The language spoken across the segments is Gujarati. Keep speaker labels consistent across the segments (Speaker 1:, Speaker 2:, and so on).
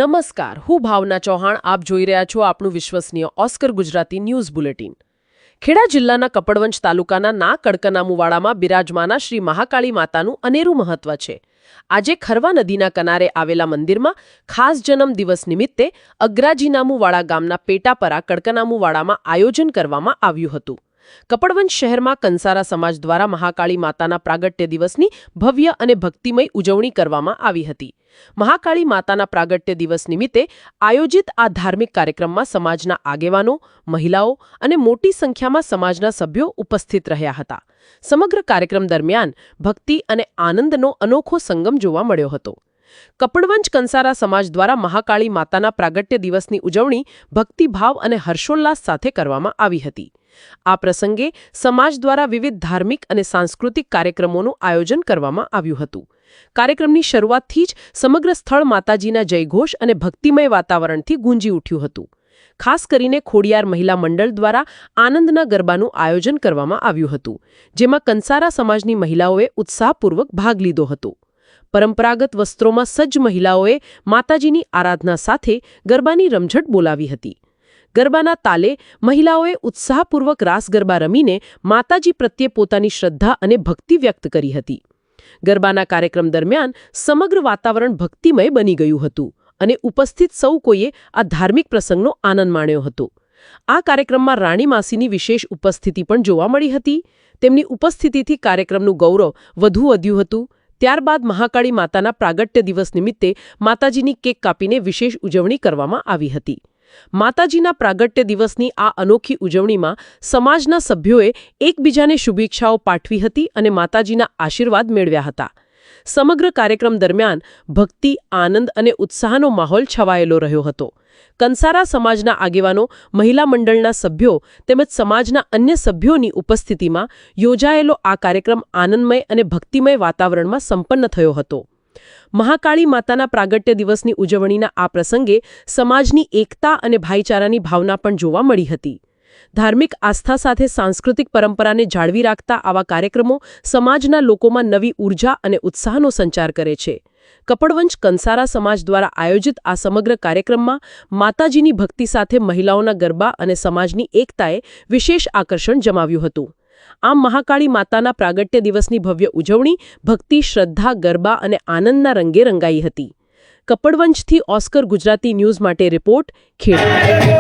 Speaker 1: નમસ્કાર, હું ભાવના ચૌહાણ. આપ જોઈ રહ્યા છો આપણું વિશ્વસનીય Oscar Gujarati news bulletin. Kheda જિલ્લાના કપડવંજ તાલુકાના ના કડકનામુવાડામાં બિરાજમાના શ્રી મહાકાળી માતાનું અનેરું મહત્વ છે. આજે ખરવા નદીના કિનારે આવેલા મંદિરમાં ખાસ જન્મ દિવસ નિમિત્તે અગ્રાજીનામુવાડા ગામના પેટાપરા કડકનામુવાડામાં આયોજન કરવામાં આવ્યું હતું. કપડવંજ શહેરમાં કંસારા સમાજ દ્વારા મહાકાળી માતાના પ્રાગટ્ય દિવસની ભવ્ય અને ભક્તિમય ઉજવણી કરવામાં આવી હતી. મહાકાળી માતાના પ્રાગટ્ય દિવસ નિમિત્તે આયોજિત આ ધાર્મિક કાર્યક્રમમાં સમાજના આગેવાનો, મહિલાઓ અને મોટી સંખ્યામાં સમાજના સભ્યો ઉપસ્થિત રહ્યા હતા. સમગ્ર કાર્યક્રમ દરમિયાન ભક્તિ અને આનંદનો અનોખો સંગમ જોવા મળ્યો હતો. કપડવંજ કંસારા સમાજ દ્વારા મહાકાળી માતાના પ્રાગટ્ય દિવસની ઉજવણી ભક્તિભાવ અને હર્ષોલ્લાસ સાથે કરવામાં આવી હતી. આ પ્રસંગે સમાજ દ્વારા વિવિધ ધાર્મિક અને સાંસ્કૃતિક કાર્યક્રમોનું આયોજન કરવામાં આવ્યું હતું. કાર્યક્રમની શરૂઆતથી જ સમગ્ર સ્થળ માતાજીના જયઘોષ અને ભક્તિમય વાતાવરણથી ગુંજી ઉઠ્યું હતું. ખાસ કરીને ખોડિયાર મહિલા મંડળ દ્વારા આનંદના ગરબાનું આયોજન કરવામાં આવ્યું હતું, જેમાં કંસારા સમાજની મહિલાઓએ ઉત્સાહપૂર્વક ભાગ લીધો હતો. પરંપરાગત વસ્ત્રોમાં સજ્જ મહિલાઓએ માતાજીની આરાધના સાથે ગરબાની રમઝટ બોલાવી હતી. ગરબાના તાલે મહિલાઓએ ઉત્સાહપૂર્વક રાસ ગરબા રમીને માતાજી પ્રત્યે પોતાની શ્રદ્ધા અને ભક્તિ વ્યક્ત કરી હતી. ગરબાના કાર્યક્રમ દરમિયાન સમગ્ર વાતાવરણ ભક્તિમય બની ગયું હતું અને ઉપસ્થિત સૌ કોઈએ આ ધાર્મિક પ્રસંગનો આનંદ માણ્યો હતો. આ કાર્યક્રમમાં રાણી માસીની વિશેષ ઉપસ્થિતિ પણ જોવા મળી હતી. તેમની ઉપસ્થિતિથી કાર્યક્રમનું ગૌરવ વધુ વધ્યું હતું. ત્યારબાદ મહાકાળી માતાના પ્રાગટ્ય દિવસ નિમિત્તે માતાજીની કેક કાપીને વિશેષ ઉજવણી કરવામાં આવી હતી. માતાજીના પ્રાગટ્ય દિવસની આ અનોખી ઉજવણીમાં સમાજના સભ્યોએ એકબીજાને શુભેચ્છાઓ પાઠવી હતી અને માતાજીના આશીર્વાદ મેળવ્યા હતા. સમગ્ર કાર્યક્રમ દરમિયાન ભક્તિ, આનંદ અને ઉત્સાહનો માહોલ છવાયેલો રહ્યો હતો. કંસારા સમાજના આગેવાનો, મહિલા મંડળના સભ્યો તેમજ સમાજના અન્ય સભ્યોની ઉપસ્થિતિમાં યોજાયેલો આ કાર્યક્રમ આનંદમય અને ભક્તિમય વાતાવરણમાં સંપન્ન થયો હતો. મહાકાળી માતાના પ્રાગટ્ય દિવસની ઉજવણીના આ પ્રસંગે સમાજની એકતા અને ભાઈચારાની ભાવના પણ જોવા મળી હતી. ધાર્મિક આસ્થા સાથે સાંસ્કૃતિક પરંપરાને જાળવી રાખતા આવા કાર્યક્રમો સમાજના લોકોમાં નવી ઉર્જા અને ઉત્સાહનો સંચાર કરે છે. કપડવંજ કંસારા સમાજ દ્વારા આયોજિત આ સમગ્ર કાર્યક્રમમાં માતાજીની ભક્તિ સાથે મહિલાઓના ગરબા અને સમાજની એકતાએ વિશેષ આકર્ષણ જમાવ્યું હતું. આમ મહાકાળી માતાના પ્રાગટ્ય દિવસની ભવ્ય ઉજવણી ભક્તિ, શ્રદ્ધા, ગરબા અને આનંદના રંગે રંગાઈ હતી. કપડવંજથી ઓસ્કર ગુજરાતી ન્યૂઝ માટે રિપોર્ટ, ખેડા.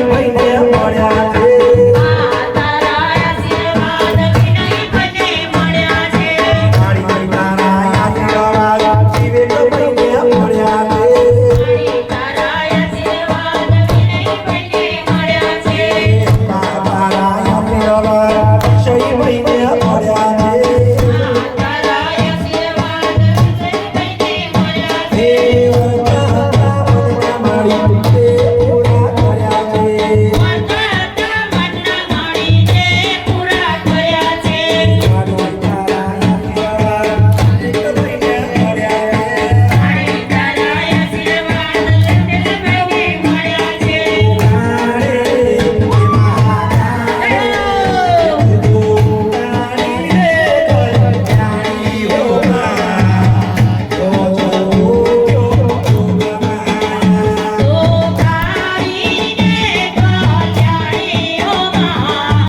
Speaker 2: महिने